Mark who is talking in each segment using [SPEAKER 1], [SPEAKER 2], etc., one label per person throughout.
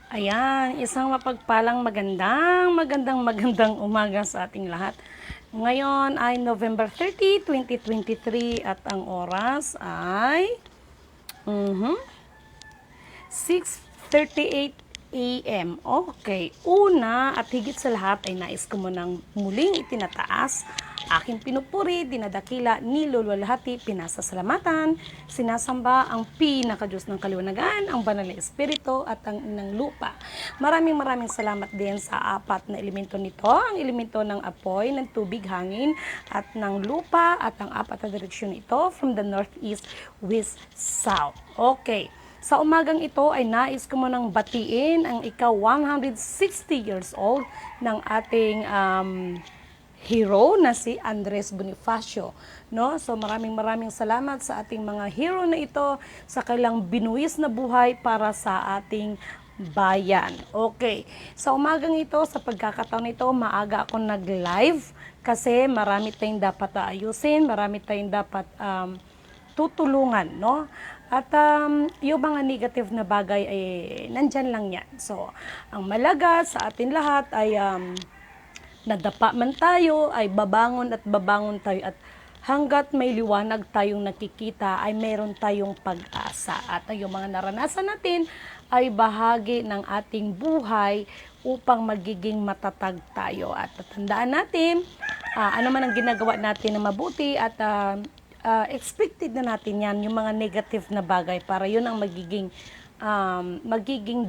[SPEAKER 1] Ayan, isang mapagpalang magandang umaga sa ating lahat. Ngayon ay November 30, 2023 at ang oras ay 6:38 a.m. Okay, una at higit sa lahat ay nais ko munang muling itinataas aking pinupuri, dinadakila, niluluwalhati, pinasasalamatan, sinasamba ang pinakadiyos ng kaliwanagan, ang banal na espiritu at ang inang lupa. Maraming salamat din sa apat na elemento nito, ang elemento ng apoy, ng tubig, hangin, at ng lupa, at ang apat na direksyon ito from the northeast, west, south. Okay. Sa umagang ito ay nais ko munang batiin ang ikaw 160 years old ng ating hero na si Andres Bonifacio, no? So maraming salamat sa ating mga hero na ito sa kailang binuwis na buhay para sa ating bayan. Okay. Sa umagang ito, sa pagkakataon nito, maaga ako nag-live kasi marami tayong dapat ayusin, marami tayong dapat tutulungan, no? At yung mga negative na bagay ay nandyan lang yan. So, ang malaga sa atin lahat ay nadapa man tayo, ay babangon tayo at hanggat may liwanag tayong nakikita ay meron tayong pag-asa. At yung mga naranasan natin ay bahagi ng ating buhay upang magiging matatag tayo. At tandaan natin, ano man ang ginagawa natin na mabuti at expected na natin yan, yung mga negative na bagay para yun ang magiging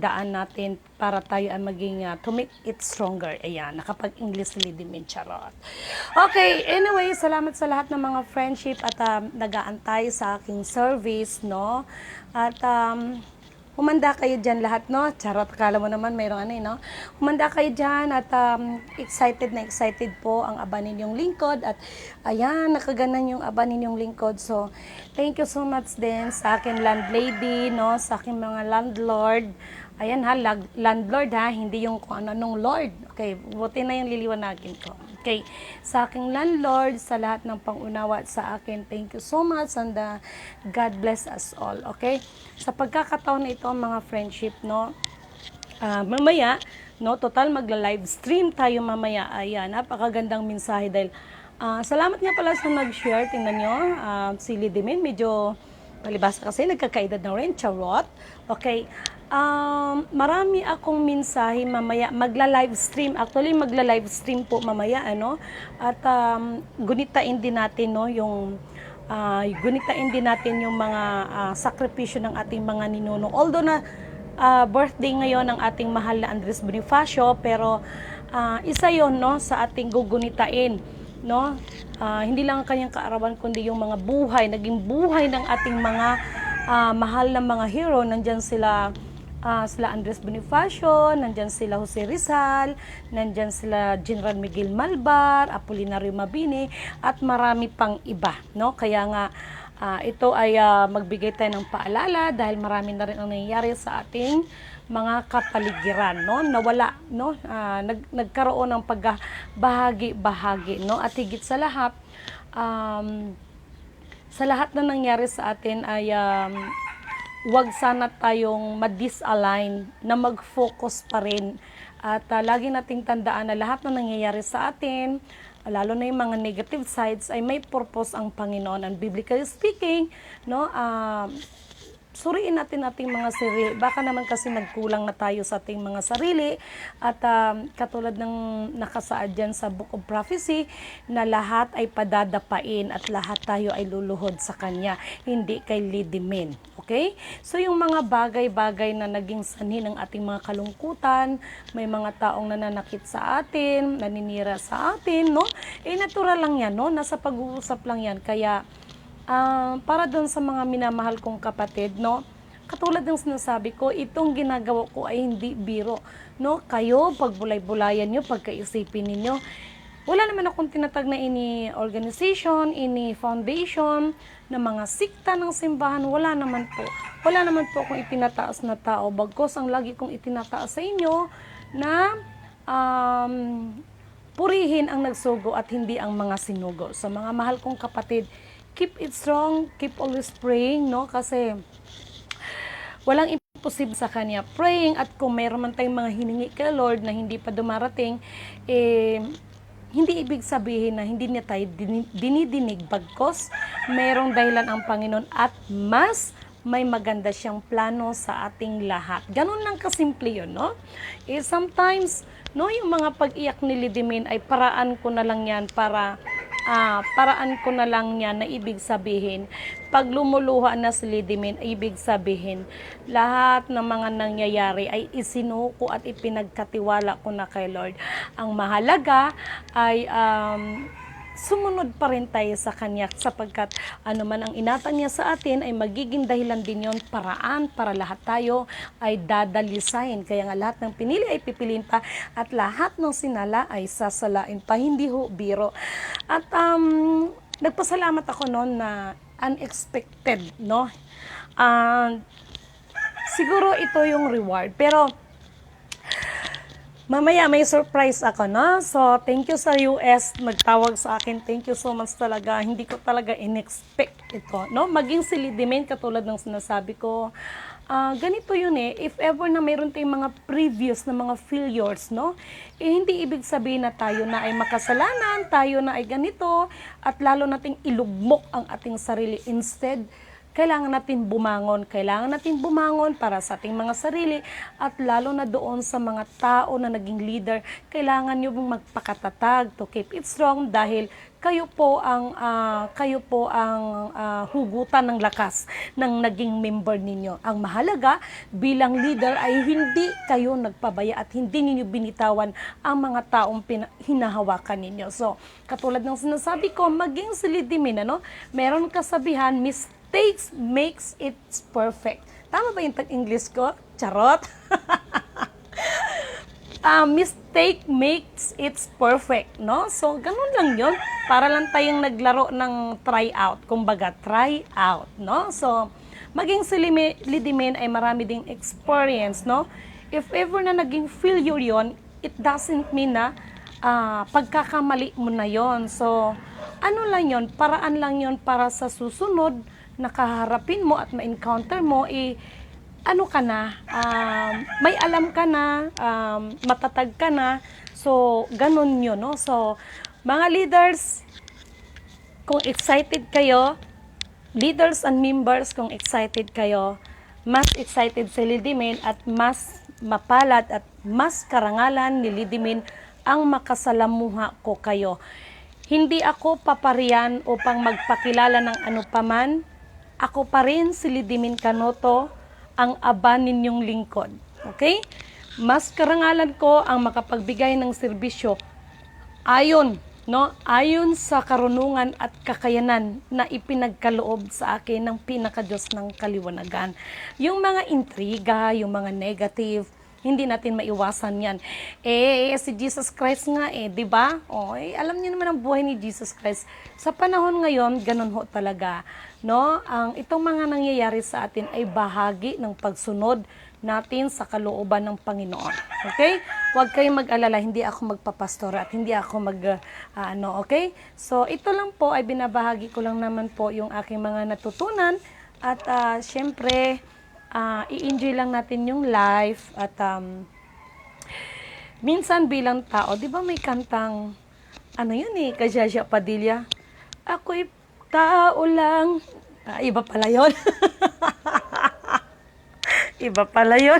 [SPEAKER 1] daan natin para tayo ay maging to make it stronger. Ayan, nakapag-English din charot. Okay, anyway, salamat sa lahat ng mga friendship at nag-aantay sa aking service, no? At humanda kayo dyan lahat, no? Charot, akala mo naman mayroong no? Humanda kayo dyan at excited po ang aba ninyong lingkod. At ayan, nakaganan yung aba ninyong lingkod. So, thank you so much din sa akin landlady, no? Sa akin mga landlord. Ayan ha, landlord ha, hindi yung kung ano-anong lord. Okay, buti na yung liliwanagin ko. Okay, sa aking landlord, sa lahat ng pangunawa sa akin, thank you so much and God bless us all. Okay, sa pagkakataon na ito, mga friendship, no, mamaya, no, total magla-live stream tayo mamaya. Ayan, napakagandang mensahe dahil salamat nga pala sa nag-share. Tingnan nyo, si Lidimin, medyo palibasa kasi nagkakaedad na rin, charot. Okay, marami akong mensahe mamaya, magla-live stream. Actually, magla-live stream po mamaya, ano? At gunitain din natin, no, yung gunitain din natin yung mga sakripisyo ng ating mga ninuno. Although na birthday ngayon ng ating mahal na Andres Bonifacio, pero isa yon, no, sa ating gugunitain, no? Hindi lang ang kanyang kaarawan kundi yung mga buhay, naging buhay ng ating mga mahal na mga hero. Nandyan sila Andres Bonifacio, nandyan sila Jose Rizal, nandyan sila General Miguel Malvar, Apolinario Mabini, at marami pang iba, no? Kaya nga ito ay magbigay tayo ng paalala dahil marami na rin ang nangyayari sa ating mga kapaligiran, no? Nawala, no? Nagkaroon ng pagbahagi-bahagi, no? At higit sa lahat, sa lahat na nangyari sa atin ay wag sana tayong ma-disalign, na mag-focus pa rin. At lagi nating tandaan na lahat na nangyayari sa atin, lalo na yung mga negative sides, ay may purpose ang Panginoon. And biblically speaking, no, suriin natin ating mga sarili. Baka naman kasi nagkulang na tayo sa ating mga sarili at katulad ng nakasaad dyan sa Book of Prophecy na lahat ay padadapain at lahat tayo ay luluhod sa Kanya, hindi kay Lidimin. Okay? So yung mga bagay-bagay na naging sanhi ng ating mga kalungkutan, may mga taong nananakit sa atin, naninira sa atin, no? Natural lang yan, no? Nasa pag-uusap lang yan. Kaya para doon sa mga minamahal kong kapatid, no, katulad ng sinasabi ko, itong ginagawa ko ay hindi biro, no? Kayo, pagbulay-bulayan nyo, pagkaisipin ninyo, wala naman akong tinatag na ini organization, ini foundation, na mga sikta ng simbahan, wala naman po akong itinataas na tao, bagkos ang lagi kong itinataas sa inyo na purihin ang nagsugo at hindi ang mga sinugo. Sa mga mahal kong kapatid, keep it strong, keep always praying, no? Kasi walang posible sa Kanya. Praying, at kung mayroon man tayong mga hiningi kay Lord na hindi pa dumarating, eh, hindi ibig sabihin na hindi niya tayo dinidinig, bagkos mayroong dahilan ang Panginoon at mas may maganda siyang plano sa ating lahat. Ganun lang kasimple yun, no? Eh, sometimes, no, yung mga pag-iyak ni Lidimin ay paraan ko na lang yan na ibig sabihin, pag lumuluha na si Lidimin, ibig sabihin, lahat ng mga nangyayari ay isinuko at ipinagkatiwala ko na kay Lord. Ang mahalaga ay sumunod pa rin tayo sa Kanya sapagkat ano man ang inatan niya sa atin ay magiging dahilan din yon, paraan para lahat tayo ay dadalisayin. Kaya nga lahat ng pinili ay pipiliin pa at lahat ng sinala ay sasalain pa, hindi ho biro. At nagpasalamat ako noon na unexpected, no? Siguro ito yung reward, pero mamaya may surprise ako, no? So, thank you sa US, nagtawag sa akin. Thank you so much talaga. Hindi ko talaga in-expect ito, no? Maging si Lidimin, katulad ng sinasabi ko, ganito yun eh. If ever na mayroon tayong mga previous na mga failures, no? Eh, hindi ibig sabihin na tayo na ay makasalanan, tayo na ay ganito, at lalo nating ilugmok ang ating sarili. Instead, kailangan natin bumangon para sa ating mga sarili at lalo na doon sa mga tao na naging leader, kailangan nyo magpakatatag to keep it strong dahil kayo po ang hugutan ng lakas ng naging member ninyo. Ang mahalaga bilang leader ay hindi kayo nagpabaya at hindi ninyo binitawan ang mga taong hinahawakan ninyo. So, katulad ng sinasabi ko, maging si Lidimin, ano? Meron kasabihan, mistakes makes it perfect. Tama ba yung tag-English ko? Charot! Mistake makes it perfect, no? So, ganun lang yun. Para lang tayong naglaro ng try out. Kumbaga, try out, no? So, maging si Lidimin ay marami ding experience, no? If ever na naging failure yon, it doesn't mean na pagkakamali mo na yon. So, ano lang yon? Paraan lang yon para sa susunod nakaharapin mo at ma-encounter mo, ano ka na, may alam ka na, matatag ka na, so, ganun yun, no? So, mga leaders, kung excited kayo, leaders and members, kung excited kayo, mas excited si Lidimin at mas mapalad at mas karangalan ni Lidimin ang makasalamuha ko kayo. Hindi ako paparian upang magpakilala ng ano paman. Ako pa rin si Lidimin Canoto, ang aba ninyong lingkod. Okay? Mas karangalan ko ang makapagbigay ng serbisyo ayon sa karunungan at kakayanan na ipinagkaloob sa akin ng pinakadiyos ng kaliwanagan. Yung mga intriga, yung mga negative, hindi natin maiwasan yan. Si Jesus Christ nga di ba? Alam niyo naman ang buhay ni Jesus Christ. Sa panahon ngayon, ganun ho talaga. No? Itong mga nangyayari sa atin ay bahagi ng pagsunod natin sa kalooban ng Panginoon. Okay? Huwag kayong mag-alala, hindi ako magpapastor at hindi ako okay? So, ito lang po ay binabahagi ko lang naman po yung aking mga natutunan at syempre, i-enjoy lang natin yung life at minsan bilang tao, di ba may kantang Kajaja Padilla, ako'y tao lang. Iba pala yun. Iba pala yun.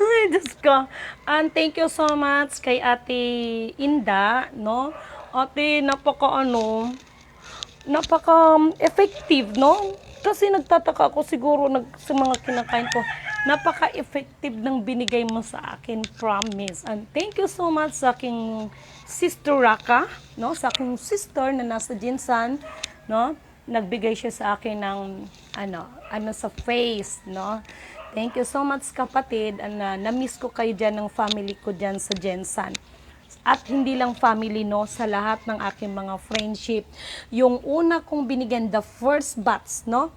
[SPEAKER 1] Ay, Diyos ko. And thank you so much kay Ate Inda, no? Ate, napaka-effective, no? Kasi nagtataka ako siguro sa mga kinakain ko, napaka-effective ng binigay mo sa akin, promise. And thank you so much sa aking sister Raka, no? Sa aking sister na nasa Jinsan, no? Nagbigay siya sa akin ng sa face, no? Thank you so much, kapatid. Na-miss ko kayo dyan ng family ko dyan sa Jinsan. At hindi lang family, no, sa lahat ng aking mga friendship. Yung una kong binigyan, the first batch, no,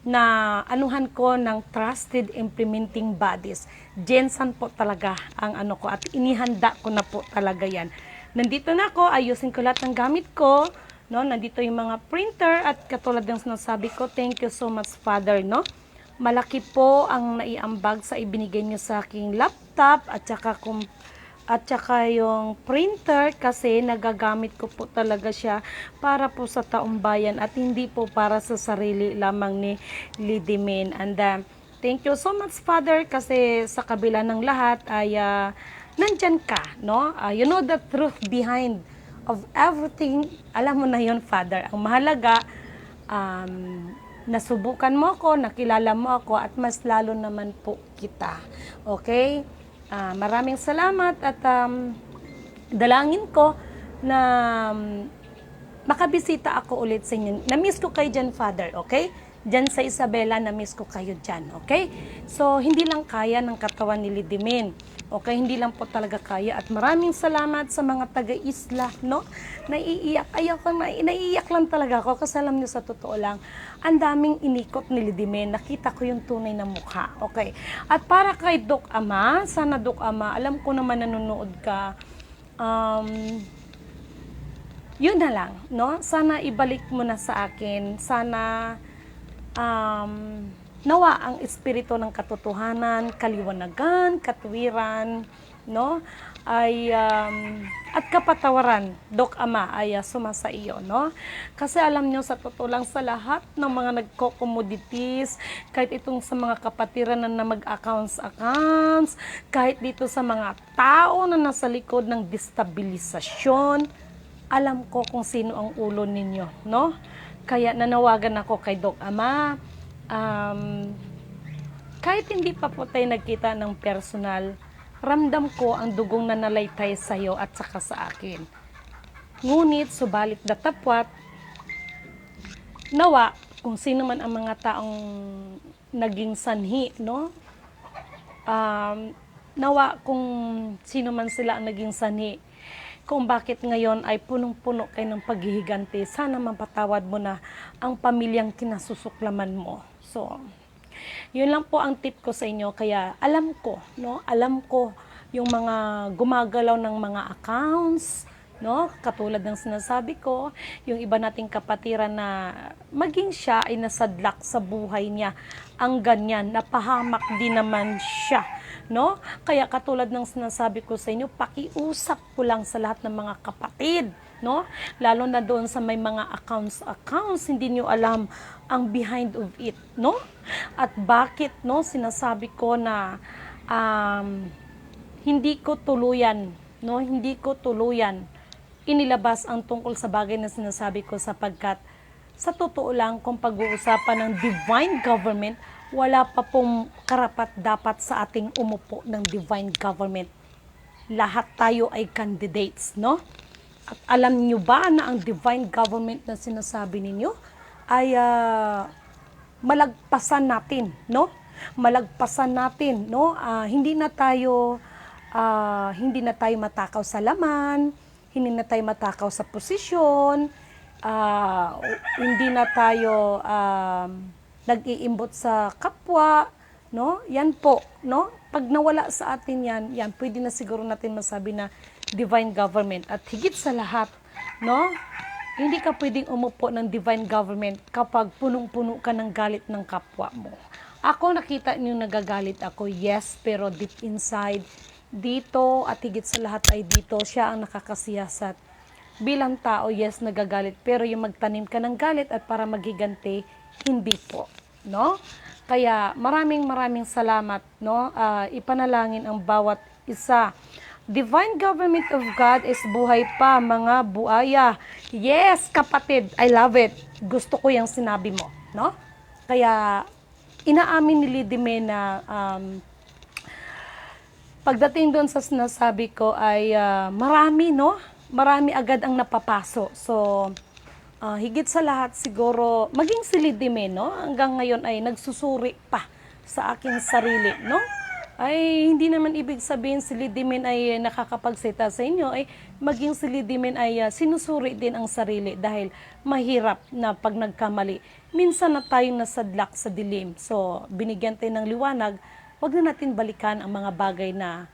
[SPEAKER 1] na anuhan ko ng trusted implementing bodies. Jensen po talaga ang ko at inihanda ko na po talaga yan. Nandito na ako, ayusin ko lahat ng gamit ko, no, nandito yung mga printer at katulad ng sinasabi ko, thank you so much, Father, no. malaki po ang naiambag sa ibinigay niyo sa aking laptop at saka yung printer kasi nagagamit ko po talaga siya para po sa taong bayan at hindi po para sa sarili lamang ni Lidimin. And thank you so much, Father, kasi sa kabila ng lahat ay nandyan ka, no? You know the truth behind of everything. Alam mo na yun, Father. Ang mahalaga, nasubukan mo ako, nakilala mo ako, at mas lalo naman po kita. Okay? Maraming salamat at dalangin ko na makabisita ako ulit sa inyo. Na-miss ko kayo dyan, Father, okay? Dyan sa Isabela, na-miss ko kayo dyan, okay? So, hindi lang kaya ng katawan ni Lidimin. Okay, hindi lang po talaga kaya. At maraming salamat sa mga taga-isla, no? Naiiyak. Naiiyak lang talaga ako kasi alam niyo sa totoo lang, ang daming inikot ni Lidimin. Nakita ko yung tunay na mukha. Okay. At para kay Doc Ama, sana Doc Ama, alam ko naman nanonood ka, yun na lang, no? Sana ibalik mo na sa akin. Sana, nawa ang espiritu ng katotohanan, kaliwanagan, katwiran, no? Ay at kapatawaran, Doc Ama, ay sumasa iyo, no? Kasi alam nyo, sa totoo lang, sa lahat ng mga nagko-commodities, kahit itong sa mga kapatiran na mag-accounts, kahit dito sa mga tao na nasa likod ng destabilisasyon, alam ko kung sino ang ulo ninyo, no? Kaya nanawagan ako kay Doc Ama, kahit hindi pa po tayo nagkita ng personal, ramdam ko ang dugong nanalaytay sa iyo at saka sa akin. Ngunit, subalit datapwat, nawa, kung sino man ang mga taong naging sanhi, no? Nawa kung sino man sila ang naging sanhi, kung bakit ngayon ay punong-puno kayo ng paghihiganti, sana mapatawad mo na ang pamilyang kinasusuklaman mo. So, yun lang po ang tip ko sa inyo. Kaya alam ko, no? Alam ko yung mga gumagalaw ng mga accounts, no? Katulad ng sinasabi ko, yung iba nating kapatiran na maging siya ay nasadlak sa buhay niya. Ang ganyan, napahamak din naman siya, no? Kaya katulad ng sinasabi ko sa inyo, pakiusap ko lang sa lahat ng mga kapatid, no? Lalo na doon sa may mga accounts, hindi nyo alam ang behind of it, no? At bakit, no, sinasabi ko na hindi ko tuluyan inilabas ang tungkol sa bagay na sinasabi ko sapagkat sa totoo lang, kung pag-uusapan ng divine government, wala pa pong karapat dapat sa ating umupo ng divine government. Lahat tayo ay candidates, no? At alam niyo ba na ang divine government na sinasabi ninyo ay malagpasan natin, no? Malagpasan natin, no? Hindi na tayo matakaw sa laman, hindi na tayo matakaw sa posisyon, hindi na tayo nag-iimbot sa kapwa, no? Yan po, no? Pag nawala sa atin yan pwede na siguro natin masabi na divine government. At higit sa lahat, no? Hindi ka pwedeng umupo ng divine government kapag punong-puno ka ng galit ng kapwa mo. Ako, nakita niyo nagagalit ako, yes, pero deep inside, dito at higit sa lahat ay dito, siya ang nakakasiyasat. Bilang tao, yes, nagagalit, pero yung magtanim ka ng galit at para maghiganti, hindi po, no? Kaya maraming salamat, no? Ipanalangin ang bawat isa. Divine government of God is buhay pa, mga buaya. Yes, kapatid, I love it. Gusto ko yung sinabi mo, no? Kaya inaamin ni Lidimin na pagdating doon sa sinasabi ko ay marami, no? Marami agad ang napapaso. So, higit sa lahat siguro, maging si Lidimin, no? Hanggang ngayon ay nagsusuri pa sa aking sarili, no? Ay hindi naman ibig sabihin si Lidimin ay nakakapagsita sa inyo, ay maging si Lidimin ay sinusuri din ang sarili dahil mahirap na pag nagkamali. Minsan na tayong nasadlak sa dilim. So, binigyan tayo ng liwanag, wag na natin balikan ang mga bagay na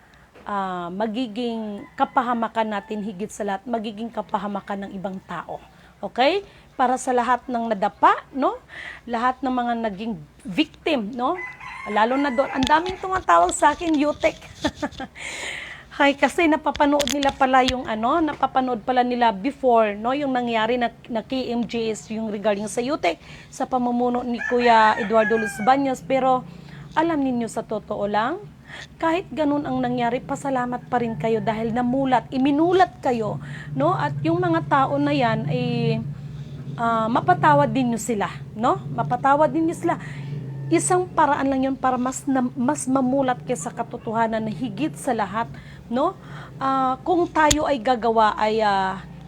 [SPEAKER 1] magiging kapahamakan natin higit sa lahat, magiging kapahamakan ng ibang tao. Okay? para sa lahat ng nadapa, no? Lahat ng mga naging victim, no? Lalo na doon, ang daming tumatawag sa akin, UTEC. Hay, kasi napapanood nila pala yung napapanood pala nila before, no? Yung nangyari na KMJS, yung regarding sa UTEC, sa pamumuno ni Kuya Eduardo Los Baños. Pero, alam ninyo sa totoo lang, kahit ganun ang nangyari, pasalamat pa rin kayo dahil iminulat kayo, no? At yung mga tao na yan ay mapatawad din nyo sila, no? Mapatawad din nyo sila. Isang paraan lang yun para mas mamulat kayo sa katotohanan na higit sa lahat, no? Kung tayo ay gagawa ay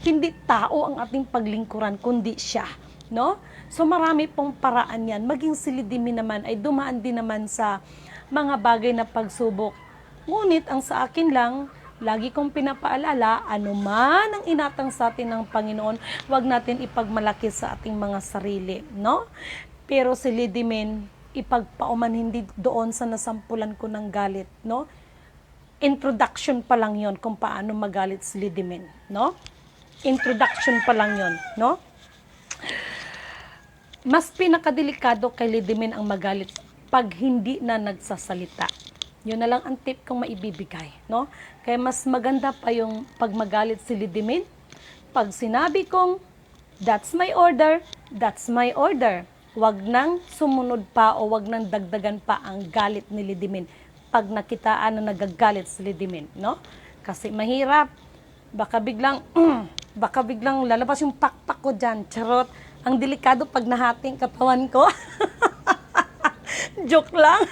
[SPEAKER 1] hindi tao ang ating paglingkuran, kundi siya, no? So marami pong paraan yan. Maging si Lidimi naman ay dumaan din naman sa mga bagay na pagsubok. Ngunit ang sa akin lang, lagi kong pinapaalala, anuman ang inatang sa atin ng Panginoon, huwag natin ipagmalaki sa ating mga sarili, no? Pero si Lidimin, ipagpauman hindi doon sa nasampulan ko ng galit, no? Introduction pa lang yon kung paano magalit si Lidimin, no? Introduction pa lang yon, no? Mas pinakadelikado kay Lidimin ang magalit pag hindi na nagsasalita. Yun na lang ang tip kong maibibigay, no? Kaya mas maganda pa yung pag magalit si Lidimin. Pag sinabi kong, that's my order, that's my order. Wag nang sumunod pa o wag nang dagdagan pa ang galit ni Lidimin pag nakitaan na nagagalit si Lidimin, no? Kasi mahirap. Baka biglang lalabas yung pakpak ko dyan. Charot. Ang delikado pag nahating katawan ko. Joke lang.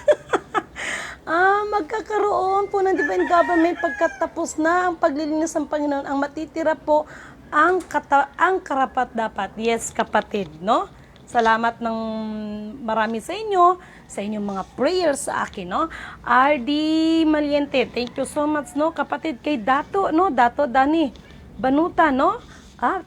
[SPEAKER 1] Magkakaroon po ng divine government pagkatapos na ang paglilinis ng Panginoon. Ang matitira po ang karapat-dapat. Yes, kapatid, no? Salamat ng marami sa inyong mga prayers sa akin, no? RD Maliente, thank you so much, no? Kapatid, kay Dato, no? Dato Dani Banuta, no?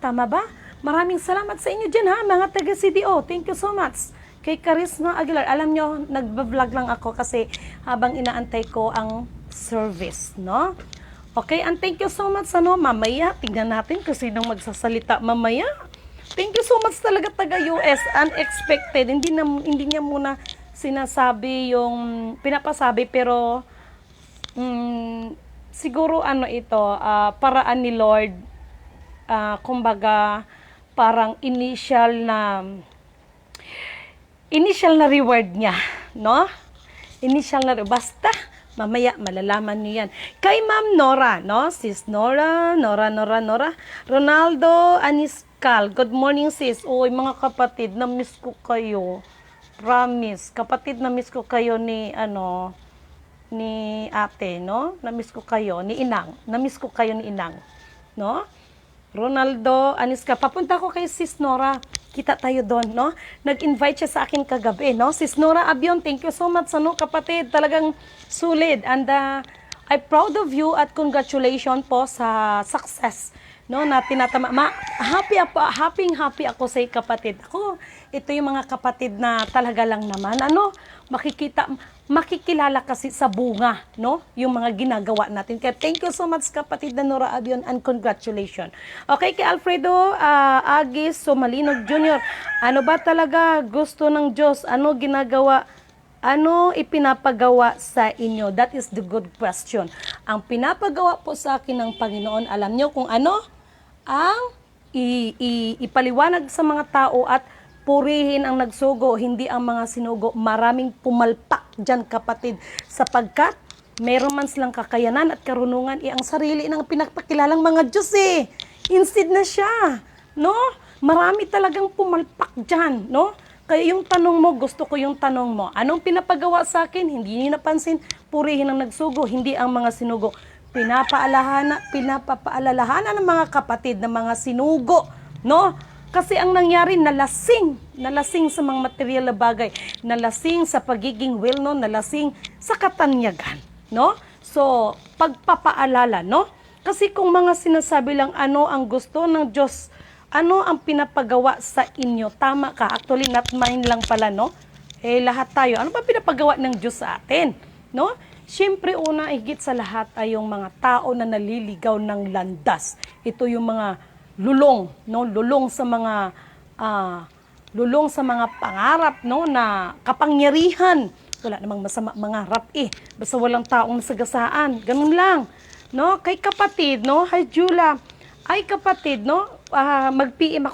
[SPEAKER 1] Tama ba? Maraming salamat sa inyo dyan, ha? Mga taga-CDO, thank you so much. Kay Charisma Aguilar, alam nyo, nagbablog lang ako kasi habang inaantay ko ang service, no? Okay, and thank you so much, mamaya, tingnan natin kung sinong magsasalita mamaya. Thank you so much talaga taga-US, unexpected, hindi niya muna sinasabi yung pinapasabi, pero siguro ito, paraan ni Lord, kumbaga, parang initial na reward niya, no? Initial na reward. Basta, mamaya, malalaman niyo yan. Kay Ma'am Nora, no? Sis Nora. Ronaldo Aniskal, good morning, sis. Uy, mga kapatid, na-miss ko kayo. Promise. Kapatid, na-miss ko kayo ni ate, no? Na-miss ko kayo, ni Inang. Na-miss ko kayo ni Inang, no? Ronaldo Aniska, papunta ko kay Sis Nora. Kita tayo doon, no? Nag-invite siya sa akin kagabi, no? Sis Nora Abion, thank you so much, kapatid. Talagang solid. And I'm proud of you at congratulations po sa success, no? Na tinatama. Happy ako sa kapatid. Ako, ito yung mga kapatid na talaga lang naman, makikilala kasi sa bunga, no? Yung mga ginagawa natin. Kaya thank you so much, kapatid na Nora Abion, and congratulations. Okay, kay Alfredo Agis Somalinog Jr., ano ba talaga gusto ng Diyos? Ano ginagawa? Ano ipinapagawa sa inyo? That is the good question. Ang pinapagawa po sa akin ng Panginoon, alam nyo kung ano? Ang ipaliwanag sa mga tao at purihin ang nagsugo, hindi ang mga sinugo. Maraming pumalpak dyan, kapatid, sapagkat meron man silang kakayanan at karunungan, ang sarili ng pinagpakilalang mga Diyos, instead na siya, no? Marami talagang pumalpak dyan, no? Kaya yung tanong mo, gusto ko yung tanong mo, anong pinapagawa sa akin? Hindi niyo napansin, purihin ang nagsugo, hindi ang mga sinugo. Pinapaalalahanan ng mga kapatid ng mga sinugo, no? Kasi ang nangyari, nalasing sa mga material na bagay, nalasing sa pagiging well-known, nalasing sa katanyagan, no? So, pagpapaalala, no? Kasi kung mga sinasabi lang ano ang gusto ng Diyos, ano ang pinapagawa sa inyo, tama ka. Actually, not mine lang pala, no? Lahat tayo, ano ba pinapagawa ng Diyos sa atin, no? Siyempre, una, higit sa lahat ay yung mga tao na naliligaw ng landas. Ito yung mga lulong, no? Lulong sa mga lulong sa mga pangarap, no, na kapangyarihan. Wala namang masama mangarap basta walang taong nasagasaan, ganun lang, no. Kay kapatid, no, hi Jula, ay kapatid, no, mag-PM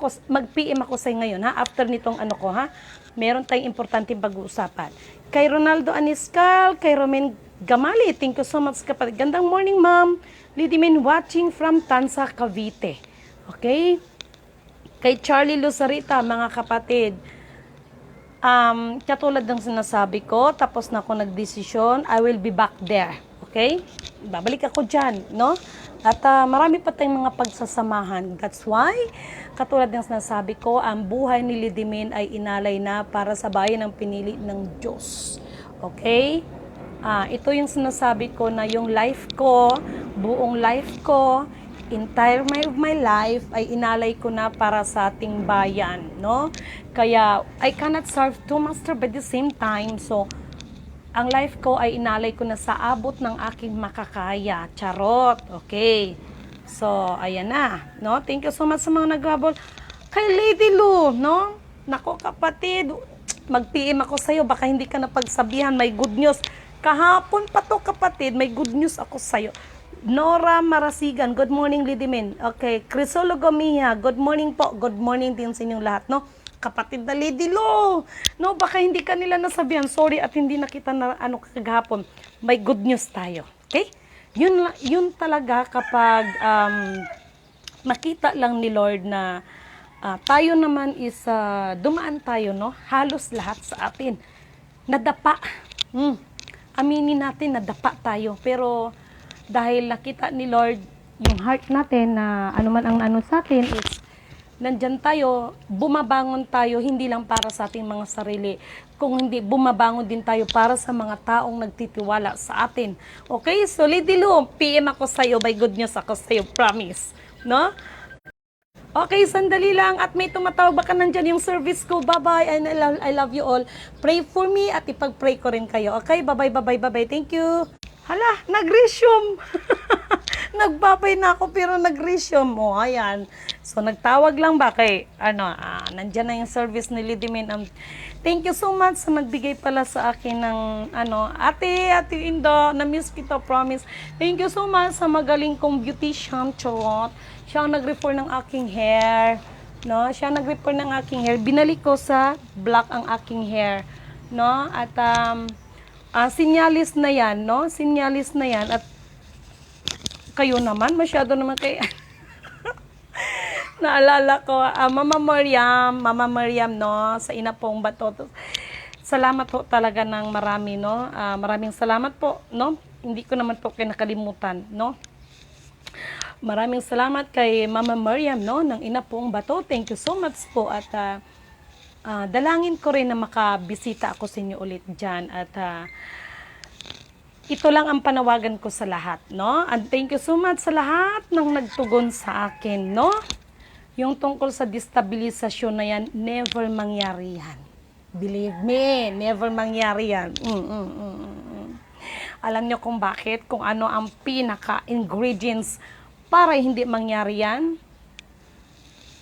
[SPEAKER 1] ako sa ngayon, ha, after nitong ano ko, ha, meron tayong importanteng pag-uusapan. Kay Ronaldo Aniscal, kay Romen Gamali, thank you so much kapatid. Gandang morning, ma'am. Lidimin watching from Tansa, Cavite. Okay? Kay Charlie Luzarita, mga kapatid, katulad ng sinasabi ko, tapos na ako nagdesisyon, I will be back there. Okay? Babalik ako dyan, no? At marami pa tayong mga pagsasamahan. That's why, katulad ng sinasabi ko, ang buhay ni Lidimin ay inalay na para sa bayan ng pinili ng Diyos. Okay? Ito yung sinasabi ko na yung life ko, buong life ko, entire of my life ay inalay ko na para sa ating bayan, no? Kaya I cannot serve two masters at the same time. So ang life ko ay inalay ko na sa abot ng aking makakaya. Charot. Okay. So ayan na, no? Thank you so much sa mga naghabol. Kay Lady Lou, no? Nako kapatid, mag-PM ako sa'yo, baka hindi ka napagsabihan, may good news. Kahapon pa to kapatid, may good news ako sa'yo. Nora Marasigan, good morning Lidimin. Okay, Crisolo Gomia, good morning po. Good morning din sa inyong lahat, no? Kapatid na Lady Lo, no? Baka hindi ka nila nasabihan, sorry at hindi nakita na kagahapon. May good news tayo, okay? Yun talaga kapag makita lang ni Lord na tayo naman is dumaan tayo, no? Halos lahat sa atin. Nadapa. Aminin natin, nadapa tayo. Pero dahil nakita ni Lord yung heart natin na ano man ang ano sa atin is nandyan tayo, bumabangon tayo hindi lang para sa ating mga sarili, kung hindi bumabangon din tayo para sa mga taong nagtitiwala sa atin. Okay, so Lady Lu, PM ako sa'yo, by good news ako sa'yo, promise, no? Okay, sandali lang at may tumatawag, baka nandyan yung service ko. Bye-bye and I love you all. Pray for me at ipag-pray ko rin kayo. Okay, bye-bye. Thank you. Hala, nag-resume. Nagbabay na ako pero nag-resume. O, ayan. So, nagtawag lang ba kay, nandyan na yung service ni Lidimin. Thank you so much sa nagbigay pala sa akin ng, Ate Indo, na-miss kita, promise. Thank you so much sa magaling kong beautician, Charot. Siya ang nag-refer ng aking hair. No? Siya nag-refer ng aking hair. Binalik ko sa black ang aking hair. No? At, sinyalis na yan, no? Sinyalis na yan. At kayo naman, masyado naman kayo. Naalala ko, Mama Mariam, no? Sa ina pong bato. Salamat po talaga ng marami, no? Maraming salamat po, no? Hindi ko naman po kayo nakalimutan, no? Maraming salamat kay Mama Mariam, no? Ng ina pong bato. Thank you so much po. At dalangin ko rin na makabisita ako sa inyo ulit dyan. At ito lang ang panawagan ko sa lahat, no? And thank you so much sa lahat ng nagtugon sa akin, no? Yung tungkol sa destabilisasyon na yan, never mangyari yan. Believe me, never mangyari yan. Alam niyo kung bakit? Kung ano ang pinaka-ingredients para hindi mangyari yan?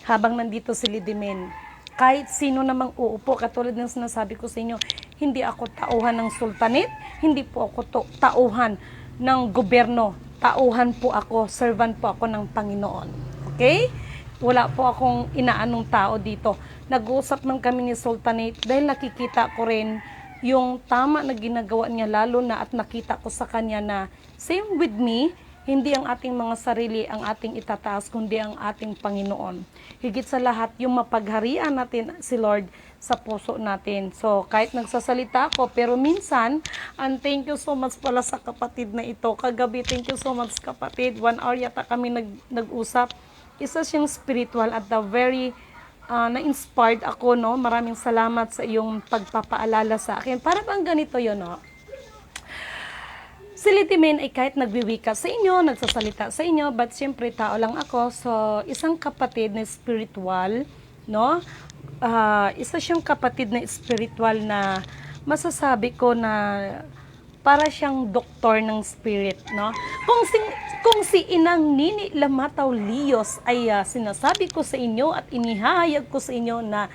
[SPEAKER 1] Habang nandito si Lidimin, kahit sino namang uupo, katulad ng sinasabi ko sa inyo, hindi ako tauhan ng sultanate, hindi po ako tauhan ng gobyerno, tauhan po ako, servant po ako ng Panginoon. Okay? Wala po akong inaanong tao dito. Nag-uusap man kami ni sultanate dahil nakikita ko rin yung tama na ginagawa niya, lalo na at nakita ko sa kanya na same with me, hindi ang ating mga sarili ang ating itataas, kundi ang ating Panginoon. Higit sa lahat, yung mapagharian natin si Lord sa puso natin. So, kahit nagsasalita ako, pero minsan, and thank you so much pala sa kapatid na ito. Kagabi, thank you so much kapatid. 1 hour yata kami nag-usap. Isa siyang spiritual at the very na-inspired ako, no? Maraming salamat sa iyong pagpapaalala sa akin. Para bang ganito yun, no? Si Lidimin ay kahit nagwiwika sa inyo, nagsasalita sa inyo, but siyempre tao lang ako. So, isang kapatid na spiritual, no? Isa siyang kapatid na spiritual na masasabi ko na para siyang doktor ng spirit, no? kung si Inang Nini Lamataw Lios ay sinasabi ko sa inyo at inihahayag ko sa inyo na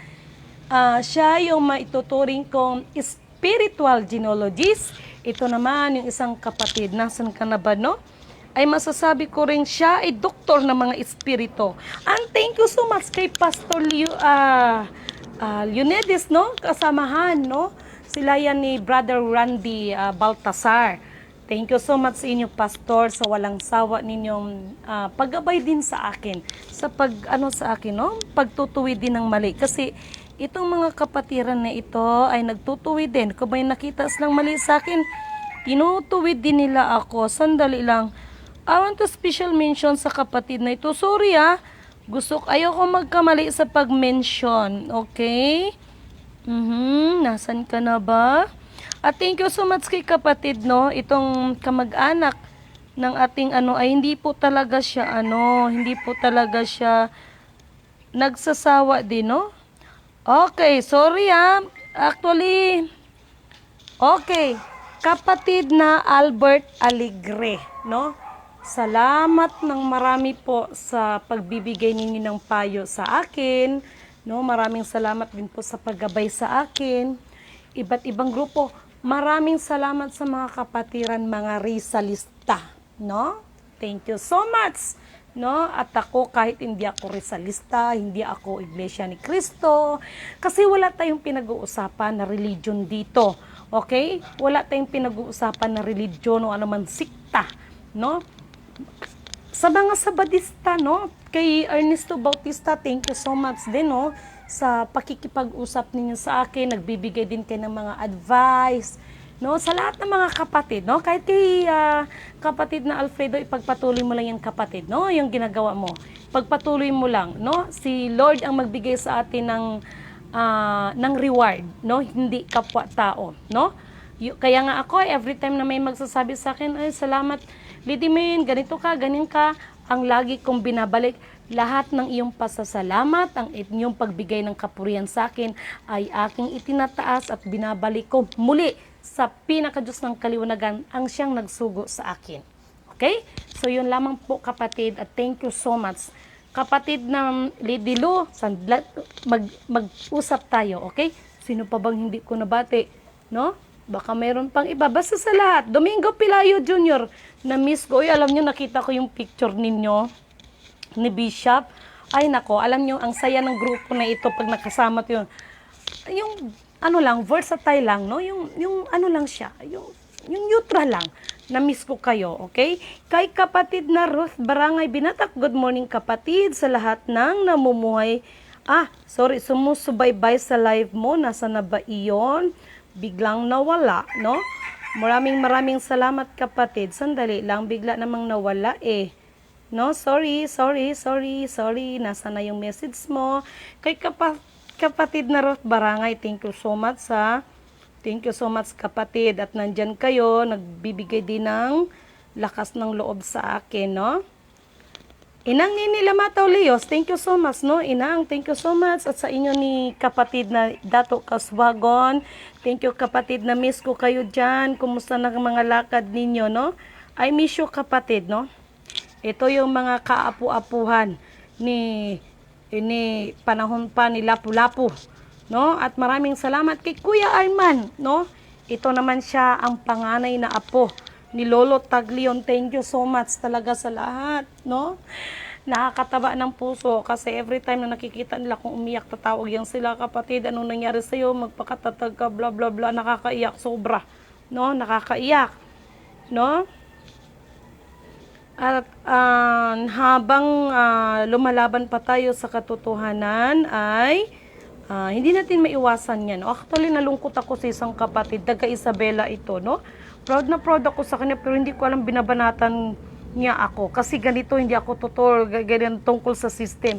[SPEAKER 1] siya yung maituturing kong spiritual genealogist. Ito naman yung isang kapatid. Nasaan ka na ba, no? Ay masasabi ko rin siya ay doktor ng mga espiritu. And thank you so much kay Pastor Leonides, no? Kasamahan, no? Sila yan ni Brother Randy Baltasar. Thank you so much sa inyo, Pastor, sa walang sawa ninyong paggabay din sa akin. Sa sa akin, no? Pagtutuwid din ng mali. Kasi itong mga kapatiran na ito ay nagtutuwid din. Kung may nakita silang mali sa akin, tinutuwid din nila ako. Sandali lang. I want to special mention sa kapatid na ito. Sorry ayoko magkamali sa pag-mention. Okay? Nasaan ka na ba? At thank you so much kay kapatid, no? Itong kamag-anak ng ating ay hindi po talaga siya nagsasawa din, no? Okay, sorry Actually, okay. Kapatid na Albert Alegre, no? Salamat ng marami po sa pagbibigay ninyo ng payo sa akin. No, maraming salamat din po sa paggabay sa akin. Iba't ibang grupo. Maraming salamat sa mga kapatiran, mga Rizalista, no? Thank you so much. No? At ako, kahit hindi ako Rizalista, hindi ako Iglesia ni Cristo, kasi wala tayong pinag-uusapan na religion dito. Okay? Wala tayong pinag-uusapan na religion o anuman sikta, no? Sa mga Sabadista, no? Kay Ernesto Bautista, thank you so much din, no? Sa pakikipag-usap ninyo sa akin, nagbibigay din kayo ng mga advice, no? Sa lahat ng mga kapatid, no? Kahit kay kapatid na Alfredo, ipagpatuloy mo lang yung kapatid, no? Yung ginagawa mo. Pagpatuloy mo lang, no? Si Lord ang magbigay sa atin ng reward, no? Hindi kapwa-tao, no? Kaya nga ako, every time na may magsasabi sa akin, ay salamat, Lidimin, ganito ka, ganin ka, ang lagi kong binabalik, lahat ng iyong pasasalamat, ang inyong pagbigay ng kapurihan sa akin, ay aking itinataas at binabalik ko muli sa pinakadiyos ng kaliwanagan, ang siyang nagsugo sa akin. Okay? So yun lamang po kapatid, at thank you so much. Kapatid ng Lidilo, mag-usap tayo, okay? Sino pa bang hindi ko nabati, no? Baka mayroon pang iba. Basta sa lahat. Domingo Pilayo Jr. na miss ko. Alam nyo, nakita ko yung picture ninyo ni Bishop. Ay nako, alam nyo, ang saya ng grupo na ito pag nakasama yun. Yung versatile lang, no? Yung ano lang siya. Yung neutral lang. Na miss ko kayo, okay? Kay kapatid na Ruth Barangay Binatak. Good morning kapatid sa lahat ng namumuhay. Sumusubaybay sa live mo. Nasa na ba iyon? Biglang nawala, no? Maraming salamat kapatid. Sandali lang, bigla namang nawala No, sorry. Nasa na yung message mo? Kay kapatid na Ruth Barangay, thank you so much Thank you so much kapatid. At nandyan kayo, nagbibigay din ng lakas ng loob sa akin, no? Inang Nini Lamataw Lios, thank you so much, no? Inang, thank you so much. At sa inyo ni kapatid na Dato Kaswagon, thank you kapatid na miss ko kayo dyan. Kumusta na mga lakad ninyo, no? I miss you kapatid, no? Ito yung mga kaapu-apuhan ni panahon pa ni Lapu-Lapu, no? At maraming salamat kay Kuya Arman, no? Ito naman siya ang panganay na apo ni Lolo Taglion. Thank you so much talaga sa lahat, no? Nakakataba ng puso kasi every time na nakikita nila kung umiyak, tatawag yan sila, kapatid, anong nangyari sa'yo, magpakatatag ka, bla bla bla, nakakaiyak sobra, no? Nakakaiyak, no? At habang lumalaban pa tayo sa katotohanan ay hindi natin maiwasan yan. Actually, nalungkot ako sa isang kapatid, taga Isabela ito, no? Proud na proud ako sa kanya, pero hindi ko alam binabanatan niya ako. Kasi ganito, hindi ako tutor, ganyan tungkol sa system.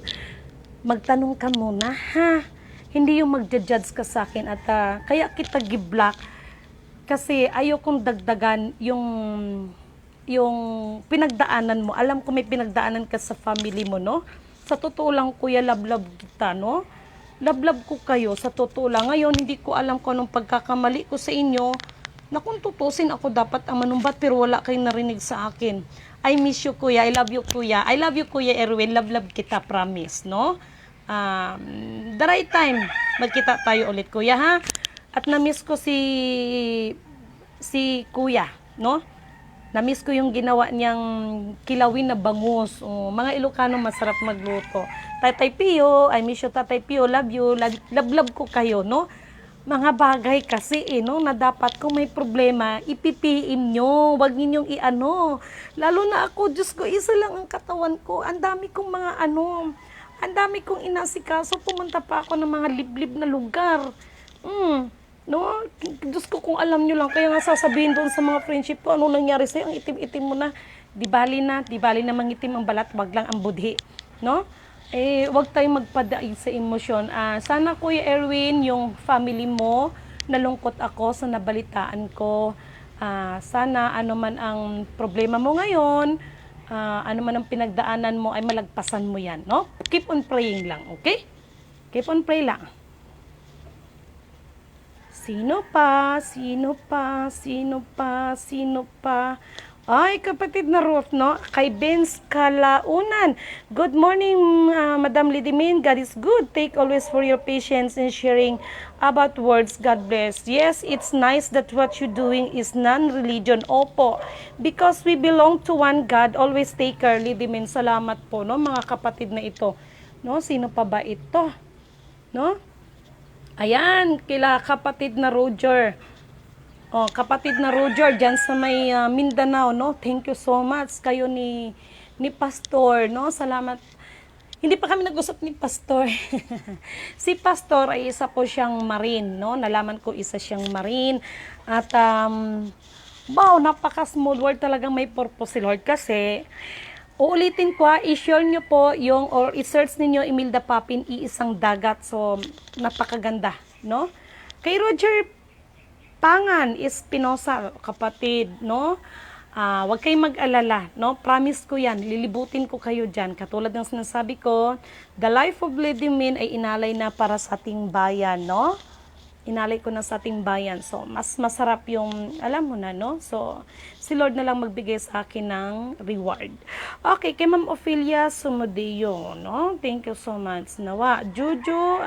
[SPEAKER 1] Magtanong ka muna, ha? Hindi yung magja-judge ka sa akin. At kaya kita gi-block. Kasi ayokong dagdagan yung pinagdaanan mo. Alam ko may pinagdaanan ka sa family mo, no? Sa totoo lang, kuya, love kita, no? Love ko kayo, sa totoo lang. Ngayon, hindi ko alam kung anong pagkakamali ko sa inyo, Nakung tutusin ako dapat ang manumbat pero wala kayong narinig sa akin. I miss you, kuya. I love you, kuya. I love you, kuya Erwin. Love kita, promise, no? The right time, magkita tayo ulit, kuya, ha? At na-miss ko si kuya, no? Na-miss ko yung ginawa niyang kilawin na bangus. Mga Ilocano masarap magluto. Tatay Pio, I miss you, Tatay Pio. Love you. Love ko kayo, no? Mga bagay kasi, no, na dapat kung may problema, ipipiim nyo. Huwag ninyong iano. Lalo na ako, Diyos ko, isa lang ang katawan ko. Ang dami kong mga ang dami kong inasikaso. Pumunta pa ako ng mga liblib na lugar. No? Diyos ko, kung alam nyo lang, kaya nga sasabihin doon sa mga friendship ko, ano nangyari sa'yo, ang itim-itim mo na, di bali na mangitim ang balat, wag lang ang budhi, no? Wag tayong magpadaig sa emosyon. Sana, Kuya Erwin, yung family mo, nalungkot ako sa nabalitaan ko. Sana, ano man ang problema mo ngayon, ano man ang pinagdaanan mo, ay malagpasan mo yan, no? Keep on praying lang, okay? Keep on pray lang. Sino pa? Sino pa? Sino pa? Sino pa? Ay, kapatid na Ruth, no? Kay Benz Kalaunan. Good morning, Madam Lidimin. God is good. Take always for your patience in sharing about words. God bless. Yes, it's nice that what you're doing is non-religion. Opo. Because we belong to one God. Always take care, Lidimin. Salamat po, no? Mga kapatid na ito. No? Sino pa ba ito? No? Ayan, kila kapatid na Roger. Kapatid na Roger, dyan sa may Mindanao, no? Thank you so much. Kayo ni Pastor, no? Salamat. Hindi pa kami nag-usap ni Pastor. Si Pastor ay isa po siyang Marine, no? Nalaman ko isa siyang Marine. At, wow, napaka-small word, talagang may purpose si Lord. Kasi, uulitin ko, i-share nyo po yung, or i-search ninyo Imelda Papin, Iisang Dagat. So, napakaganda, no? Kay Roger Pangan Espinosa, kapatid, no? Huwag kayong mag-alala, no? Promise ko yan, lilibutin ko kayo dyan. Katulad ng sinasabi ko, the life of Lady Min ay inalay na para sa ating bayan, no? Inalay ko na sa ating bayan. So, mas masarap yung, alam mo na, no? So, si Lord na lang magbigay sa akin ng reward. Okay, kay Ma'am Ophelia Sumodeo, no? Thank you so much. Nawa, Juju,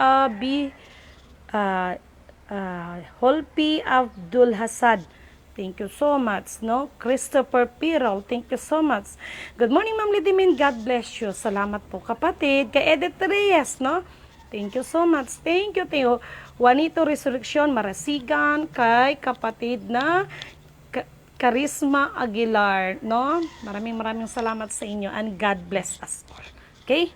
[SPEAKER 1] Holpi Abdul Hasad. Thank you so much, no? Christopher Pirol, thank you so much. Good morning, Ma'am Lidimin. God bless you. Salamat po, kapatid. Kay Edith Reyes, no? Thank you so much. Thank you. Juanito Resurrection Marasigan, kay kapatid na Charisma Aguilar, no? Maraming salamat sa inyo and God bless us all. Okay?